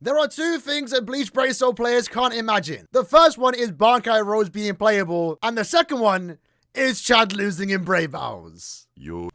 There are two things that Bleach Brave Soul players can't imagine. The first one is Bankai Rose being playable, and the second one is Chad losing in Brave Battles.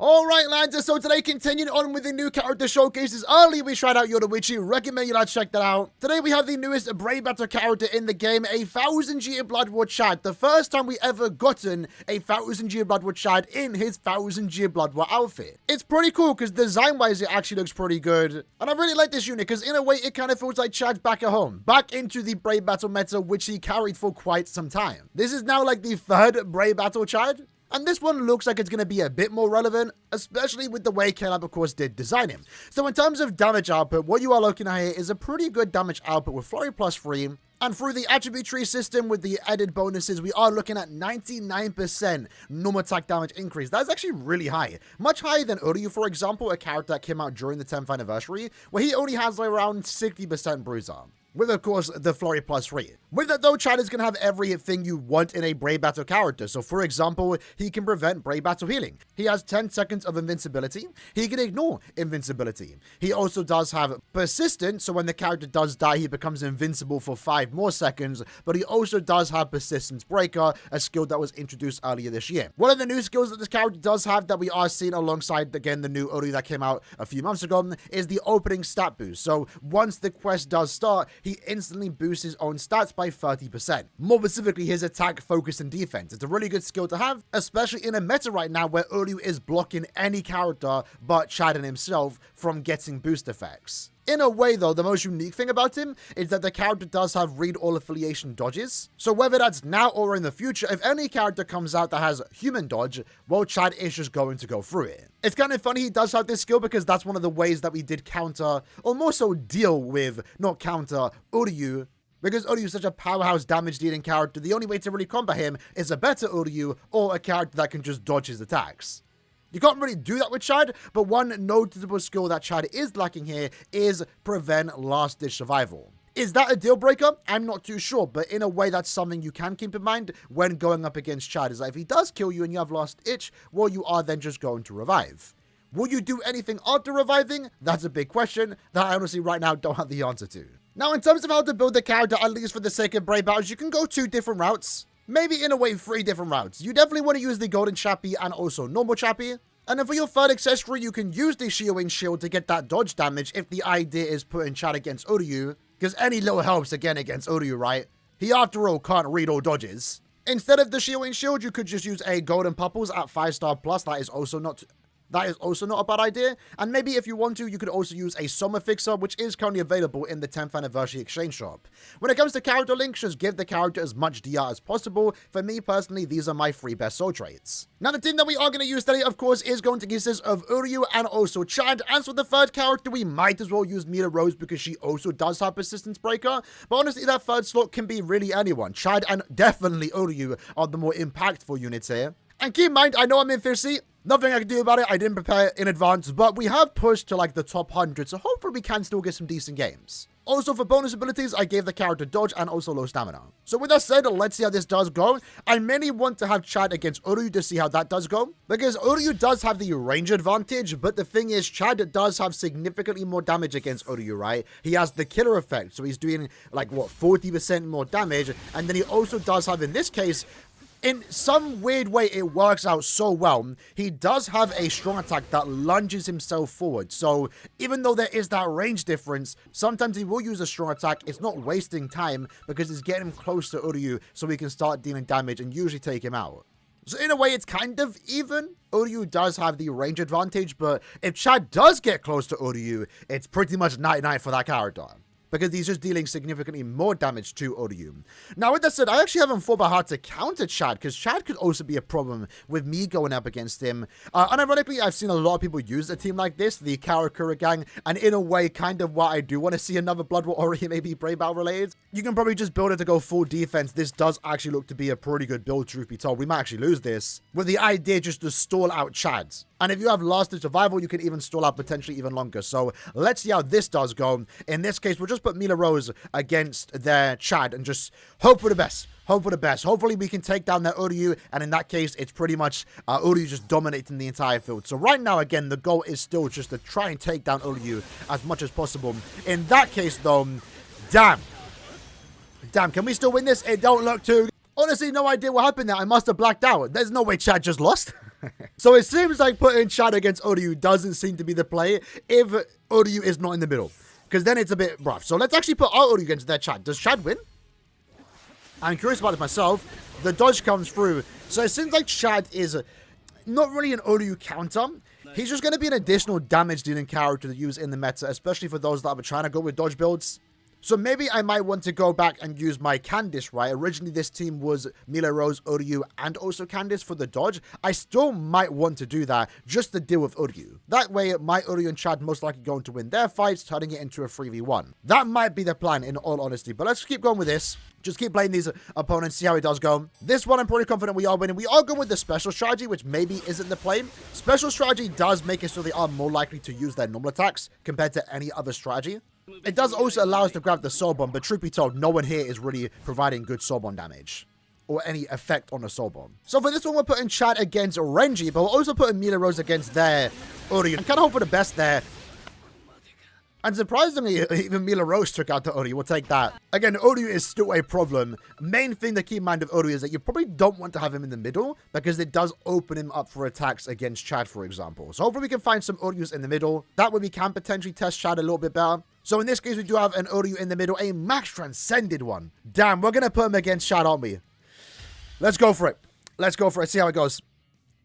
Alright, lads, so today continuing on with the new character showcases. Earlier we tried out Yoruichi, recommend you lads check that out. Today we have the newest Brave Battle character in the game, a 1000-year Blood War Chad. The first time we ever gotten a 1000-year Blood War Chad in his 1000-year Blood War outfit. It's pretty cool because design-wise it actually looks pretty good. And I really like this unit because in a way it kind of feels like Chad's back at home. Back into the Brave Battle meta which he carried for quite some time. This is now like the third Brave Battle Chad. And this one looks like it's going to be a bit more relevant, especially with the way Caleb, of course, did design him. So in terms of damage output, what you are looking at here is a pretty good damage output with Flurry plus 3. And through the attribute tree system with the added bonuses, we are looking at 99% normal attack damage increase. That's actually really high. Much higher than Uryu, for example, a character that came out during the 10th anniversary, where he only has like around 60% bruiser. With, of course, the Flurry plus 3. With that, though, Chad is going to have everything you want in a Brave Battle character. So, for example, he can prevent Brave Battle healing. He has 10 seconds of invincibility. He can ignore invincibility. He also does have persistence, so when the character does die, he becomes invincible for 5 more seconds. But he also does have Persistence Breaker, a skill that was introduced earlier this year. One of the new skills that this character does have that we are seeing alongside, again, the new Ori that came out a few months ago is the opening stat boost. So, once the quest does start, he instantly boosts his own stats by 30%. More specifically, his attack, focus, and defense. It's a really good skill to have, especially in a meta right now where Uryu is blocking any character but Chad and himself from getting boost effects. In a way, though, the most unique thing about him is that the character does have read all affiliation dodges. So whether that's now or in the future, if any character comes out that has human dodge, well, Chad is just going to go through it. It's kind of funny he does have this skill because that's one of the ways that we did counter, or more so deal with, not counter, Uryu. Because Uryu is such a powerhouse damage dealing character, the only way to really combat him is a better Uryu or a character that can just dodge his attacks. You can't really do that with Chad, but one noticeable skill that Chad is lacking here is prevent last ditch survival. Is that a deal breaker? I'm not too sure, but in a way that's something you can keep in mind when going up against Chad, is that if he does kill you and you have last itch, well, you are then just going to revive. Will you do anything after reviving? That's a big question that I honestly right now don't have the answer to. Now, in terms of how to build the character, at least for the sake of Brave Battles, you can go 2 different routes. Maybe in a way 3 different routes. You definitely want to use the Golden Chappie and also normal Chappie. And then for your third accessory, you can use the Shioing Shield to get that dodge damage if the idea is putting Chad against Uryu. Because any little helps again against Uryu, right? He after all can't read all dodges. Instead of the Shioing Shield, you could just use a Golden Pupples at 5-star plus. That is also not a bad idea. And maybe if you want to, you could also use a Summer Fixer, which is currently available in the 10th anniversary exchange shop. When it comes to character links, just give the character as much DR as possible. For me personally, these are my 3 best soul traits. Now, the team that we are going to use today, of course, is going to consist of Uryu and also Chad. As for the third character, we might as well use Mila Rose because she also does have Persistence Breaker. But honestly, that third slot can be really anyone. Chad and definitely Uryu are the more impactful units here. And keep in mind, I know I'm in 5th seat. Nothing I can do about it. I didn't prepare in advance, but we have pushed to like the top 100, so hopefully we can still get some decent games. Also, for bonus abilities, I gave the character dodge and also low stamina. So with that said, let's see how this does go. I mainly want to have Chad against Uryu to see how that does go, because Uryu does have the range advantage, but the thing is, Chad does have significantly more damage against Uryu, right? He has the killer effect, so he's doing like, what, 40% more damage, and then he also does have, in this case, in some weird way, it works out so well. He does have a strong attack that lunges himself forward. So even though there is that range difference, sometimes he will use a strong attack. It's not wasting time because it's getting him close to Uryu so he can start dealing damage and usually take him out. So in a way, it's kind of even. Uryu does have the range advantage, but if Chad does get close to Uryu, it's pretty much night-night for that character, because he's just dealing significantly more damage to Uryu. Now, with that said, I actually haven't thought about how to counter Chad, because Chad could also be a problem with me going up against him. Unironically, I've seen a lot of people use a team like this, the Karakura gang, and in a way, kind of what I do want to see another Blood War Ori, maybe Brave Battle related. You can probably just build it to go full defense. This does actually look to be a pretty good build, truth be told. We might actually lose this, with the idea just to stall out Chad. And if you have last ditch survival, you can even stall out potentially even longer. So let's see how this does go. In this case, we'll just put Mila Rose against their Chad and just hope for the best. Hope for the best. Hopefully we can take down their Uryu, and in that case, it's pretty much Uryu just dominating the entire field. So right now, again, the goal is still just to try and take down Uryu as much as possible. In that case, though, Damn. Damn, can we still win this? It don't look too... Honestly, no idea what happened there. I must have blacked out. There's no way Chad just lost. So it seems like putting Chad against Oryu doesn't seem to be the play if Oryu is not in the middle. Because then it's a bit rough. So let's actually put our Oryu against their Chad. Does Chad win? I'm curious about this myself. The dodge comes through. So it seems like Chad is not really an Oryu counter. He's just going to be an additional damage dealing character to use in the meta, especially for those that are trying to go with dodge builds. So maybe I might want to go back and use my Candice, right? Originally, this team was Mila Rose, Oryu, and also Candice for the dodge. I still might want to do that just to deal with Oryu. That way, my Oryu and Chad most likely going to win their fights, turning it into a 3v1. That might be the plan, in all honesty. But let's keep going with this. Just keep playing these opponents, see how it does go. This one, I'm pretty confident we are winning. We are going with the special strategy, which maybe isn't the play. Special strategy does make it so they are more likely to use their normal attacks compared to any other strategy. It does also allow us to grab the soul bomb, but truth be told, no one here is really providing good soul bomb damage or any effect on a soul bomb. So for this one, we're putting Chad against Renji, but we're also putting Mila Rose against their Oryu. I'm kind of hope for the best there. And surprisingly, even Mila Rose took out the Oryu. We'll take that. Again, Oryu is still a problem. Main thing to keep in mind of Oryu is that you probably don't want to have him in the middle because it does open him up for attacks against Chad, for example. So hopefully we can find some Oryus in the middle. That way we can potentially test Chad a little bit better. So in this case, we do have an Oryu in the middle, a max transcended one. Damn, we're going to put him against Chad, aren't we? Let's go for it. Let's go for it. See how it goes.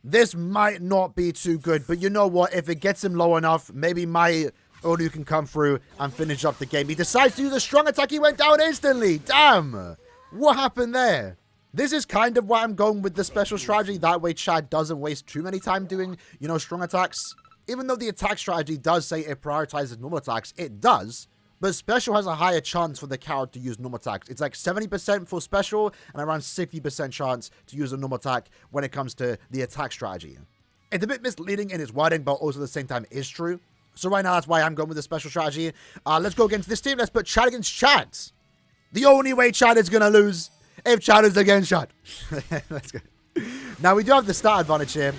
This might not be too good, but you know what? If it gets him low enough, maybe my Oryu can come through and finish up the game. He decides to use a strong attack. He went down instantly. Damn. What happened there? This is kind of why I'm going with the special strategy. That way Chad doesn't waste too many time doing, you know, strong attacks. Even though the attack strategy does say it prioritizes normal attacks, it does. But special has a higher chance for the character to use normal attacks. It's like 70% for special and around 60% chance to use a normal attack when it comes to the attack strategy. It's a bit misleading in its wording, but also at the same time is true. So right now, that's why I'm going with the special strategy. Let's go against this team. Let's put Chad against Chad. The only way Chad is going to lose if Chad is against Chad. Let's go. Now, we do have the start advantage here.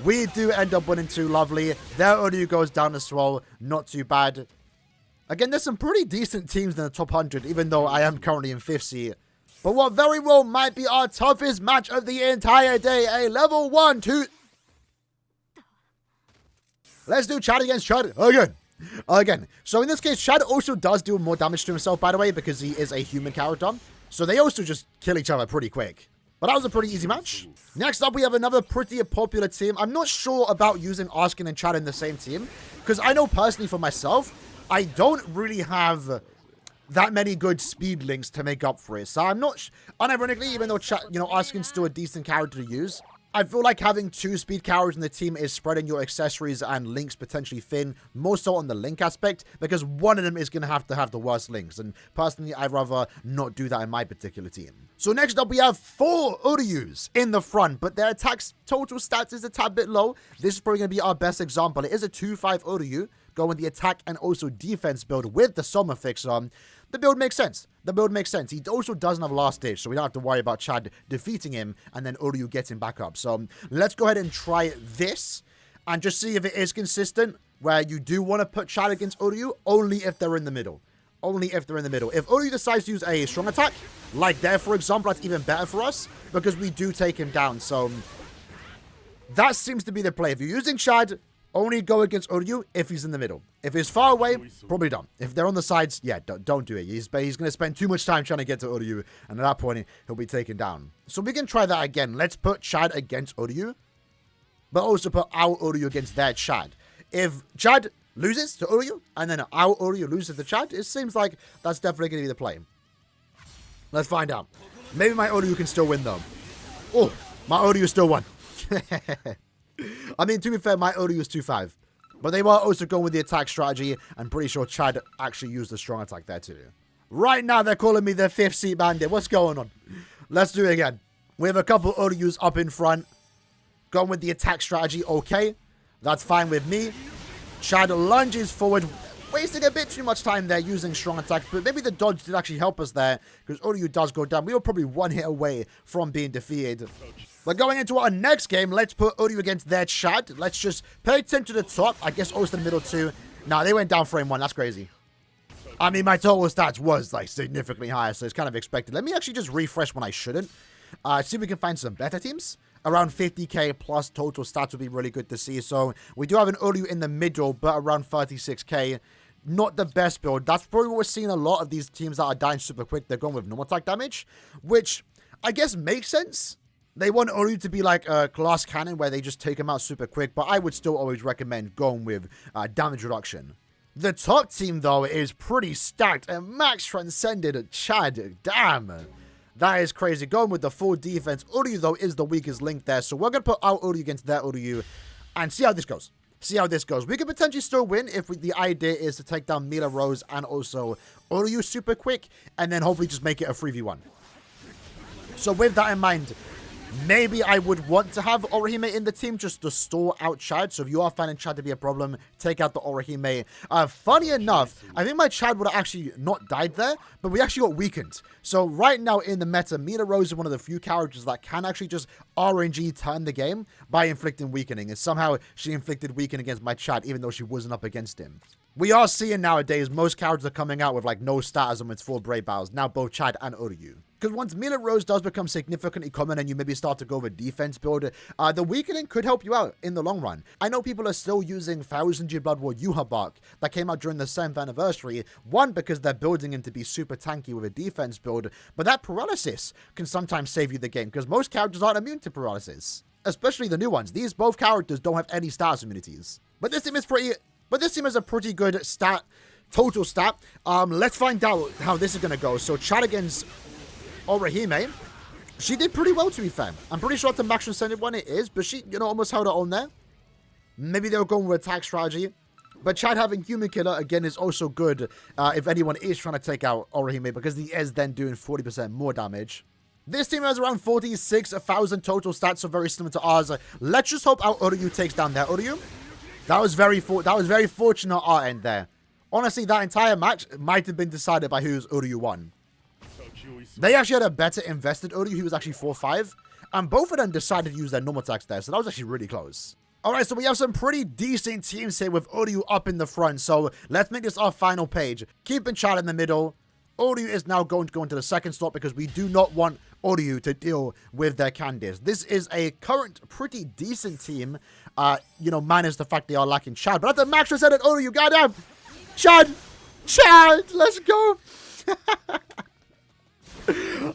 We do end up winning 2. Lovely. Their Oryu goes down as well. Not too bad. Again, there's some pretty decent teams in the top 100, even though I am currently in 5th seat. But what very well might be our toughest match of the entire day. A level 1, 2... Let's do Chad against Chad again. So in this case, Chad also does do more damage to himself, by the way, because he is a human character. So they also just kill each other pretty quick. But that was a pretty easy match. Next up, we have another pretty popular team. I'm not sure about using Askin and Chad in the same team, because I know personally for myself, I don't really have that many good speed links to make up for it. So I'm not, unironically, even though Askin's still a decent character to use, I feel like having 2 speed characters in the team is spreading your accessories and links potentially thin, more so on the link aspect, because one of them is going to have the worst links, and personally, I'd rather not do that in my particular team. So next up, we have 4 Oryus in the front, but their attack's total stats is a tad bit low. This is probably going to be our best example. It is a 2-5 Oryu, going the attack and also defense build with the Soma fixer. The build makes sense. The build makes sense. He also doesn't have last ditch, so we don't have to worry about Chad defeating him and then Oryu getting back up. So let's go ahead and try this and just see if it is consistent, where you do want to put Chad against Oryu only if they're in the middle. Only if they're in the middle. If Oryu decides to use a strong attack, like there, for example, that's even better for us because we do take him down. So that seems to be the play. If you're using Chad, only go against Oryu if he's in the middle. If he's far away, probably don't. If they're on the sides, yeah, don't do it. He's going to spend too much time trying to get to Oryu, and at that point, he'll be taken down. So we can try that again. Let's put Chad against Oryu, but also put our Oryu against their Chad. If Chad loses to Oryu, and then our Oryu loses to Chad, it seems like that's definitely going to be the play. Let's find out. Maybe my Oryu can still win, though. Oh, my Oryu still won. I mean, to be fair, my Oryu is 2-5. But they were also going with the attack strategy. I'm pretty sure Chad actually used the strong attack there too. Right now, they're calling me the 5th seat bandit. What's going on? Let's do it again. We have a couple Oryus up in front. Going with the attack strategy. Okay. That's fine with me. Chad lunges forward. Wasting a bit too much time there using strong attacks. But maybe the dodge did actually help us there. Because Oryu does go down. We were probably 1 hit away from being defeated. But going into our next game, let's put Oryu against their Chad. Let's just pay attention to the top. I guess also the middle too. Nah, they went down frame 1. That's crazy. I mean, my total stats was like significantly higher, so it's kind of expected. Let me actually just refresh when I shouldn't. See if we can find some better teams. Around 50k plus total stats would be really good to see. So we do have an Uryu in the middle, but around 36k. Not the best build. That's probably what we're seeing a lot of these teams that are dying super quick. They're going with normal attack damage, which I guess makes sense. They want Uryu to be like a glass cannon where they just take him out super quick, but I would still always recommend going with damage reduction. The top team, though, is pretty stacked, and Max transcended Chad. Damn. That is crazy. Going with the full defense. Uryu, though, is the weakest link there, so we're going to put our Uryu against their Uryu and see how this goes. See how this goes. We could potentially still win if the idea is to take down Mila Rose and also Uryu super quick, and then hopefully just make it a 3v1. So with that in mind, maybe I would want to have Orihime in the team just to stall out Chad. So if you are finding Chad to be a problem, take out the Orihime. Funny enough, I think my Chad would have actually not died there, but we actually got weakened. So right now in the meta, Mila Rose is one of the few characters that can actually just RNG turn the game by inflicting weakening. And somehow she inflicted weakening against my Chad, even though she wasn't up against him. We are seeing nowadays most characters are coming out with like no status on its full brave battles. Now both Chad and Uryu. Because once Mila Rose does become significantly common and you maybe start to go with defense build, the weakening could help you out in the long run. I know people are still using ZANJUTSU Blood War Yuha Bark that came out during the 7th anniversary. One, because they're building him to be super tanky with a defense build, but that paralysis can sometimes save you the game because most characters aren't immune to paralysis. Especially the new ones. These both characters don't have any status immunities. But this team is a pretty good total stat. Let's find out how this is going to go. So Chad against Orihime, she did pretty well, to be fair. I'm pretty sure the max transcended one it is, but she, almost held her own there. Maybe they were going with attack strategy. But Chad having Human Killer, again, is also good if anyone is trying to take out Orihime, because he is then doing 40% more damage. This team has around 46,000 total stats, so very similar to ours. Let's just hope our Uryu takes down their Uryu. That was very fortunate on our end there. Honestly, that entire match might have been decided by whose Uryu won. They actually had a better invested Uryu. He was actually 4-5. And both of them decided to use their normal attacks there. So that was actually really close. Alright, so we have some pretty decent teams here with Uryu up in the front. So let's make this our final page. Keeping Chad in the middle. Uryu is now going to go into the second slot because we do not want Uryu to deal with their Candice. This is a current pretty decent team. Minus the fact they are lacking Chad. But at the max reset at Uryu, goddamn! Chad! Let's go!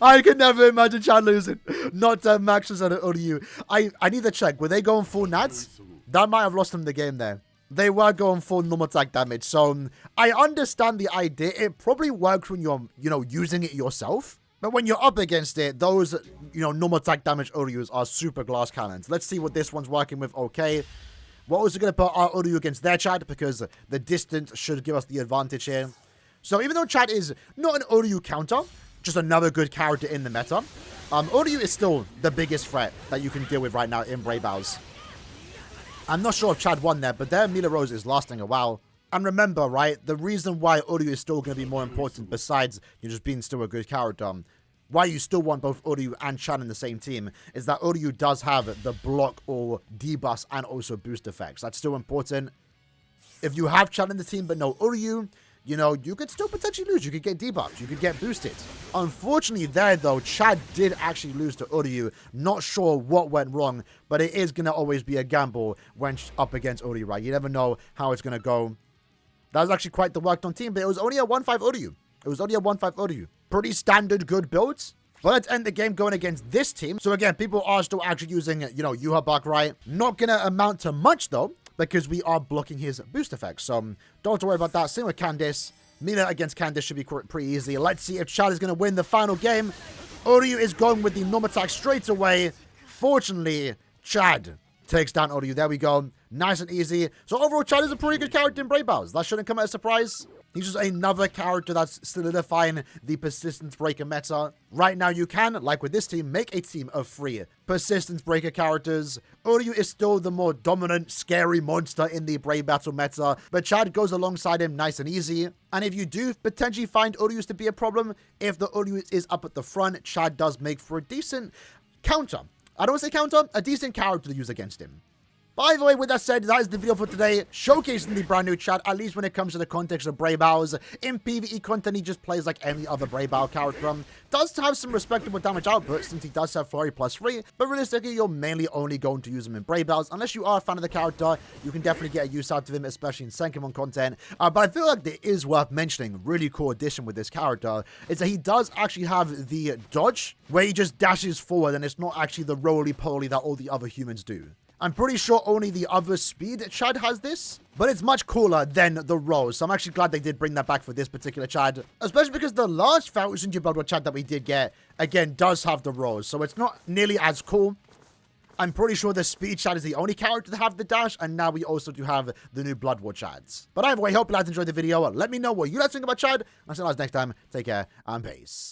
I could never imagine Chad losing. Not max reset at Uryu. I need to check. Were they going full nats? That might have lost them the game there. They were going full normal attack damage. So I understand the idea. It probably works when you're, using it yourself. But when you're up against it, those, normal attack damage Uryus are super glass cannons. Let's see what this one's working with. Okay. We're also going to put our Uryu against their Chad because the distance should give us the advantage here. So even though Chad is not an Uryu counter, just another good character in the meta, Uryu is still the biggest threat that you can deal with right now in Brave Battles. I'm not sure if Chad won there, but their Mila Rose is lasting a while. And remember, right, the reason why Uryu is still going to be more important, besides just being still a good character, why you still want both Uryu and Chad in the same team, is that Uryu does have the block or debuff and also boost effects. That's still important. If you have Chad in the team but no Uryu, you could still potentially lose. You could get debuffed. You could get boosted. Unfortunately there, though, Chad did actually lose to Uryu. Not sure what went wrong, but it is going to always be a gamble when up against Uryu, right? You never know how it's going to go. That was actually quite the worked on team, but it was only a 1-5 Uryu. Pretty standard good builds. But let's end the game going against this team. So again, people are still actually using, Yuha Bark, right? Not going to amount to much, though, because we are blocking his boost effects. So don't have to worry about that. Same with Candice. Mina against Candice should be pretty easy. Let's see if Chad is going to win the final game. Uryu is going with the normal attack straight away. Fortunately, Chad takes down Uryu. There we go. Nice and easy. So overall, Chad is a pretty good character in Brave Battles. That shouldn't come as a surprise. He's just another character that's solidifying the Persistence Breaker meta. Right now, you can, like with this team, make a team of 3 Persistence Breaker characters. Uryu is still the more dominant, scary monster in the Brave Battle meta, but Chad goes alongside him nice and easy. And if you do potentially find Uryus to be a problem, if the Uryu is up at the front, Chad does make for a decent counter. I don't want to say counter, a decent character to use against him. By the way, with that said, that is the video for today, showcasing the brand new Chad, at least when it comes to the context of Brave Hours. In PvE content, he just plays like any other Brave Hour character. Does have some respectable damage output, since he does have Flurry +3, but realistically, you're mainly only going to use him in Brave Hours. Unless you are a fan of the character, you can definitely get a use out of him, especially in Senkimon content. But I feel like it is worth mentioning, really cool addition with this character, is that he does actually have the dodge, where he just dashes forward, and it's not actually the roly-poly that all the other humans do. I'm pretty sure only the other speed Chad has this, but it's much cooler than the rolls, so I'm actually glad they did bring that back for this particular Chad, especially because the last ZANJUTSU Chad that we did get, again, does have the rolls, so it's not nearly as cool. I'm pretty sure the speed Chad is the only character to have the dash, and now we also do have the new Blood War Chads. But either way, hope you guys enjoyed the video. Let me know what you guys think about Chad. I'll see you guys next time. Take care, and peace.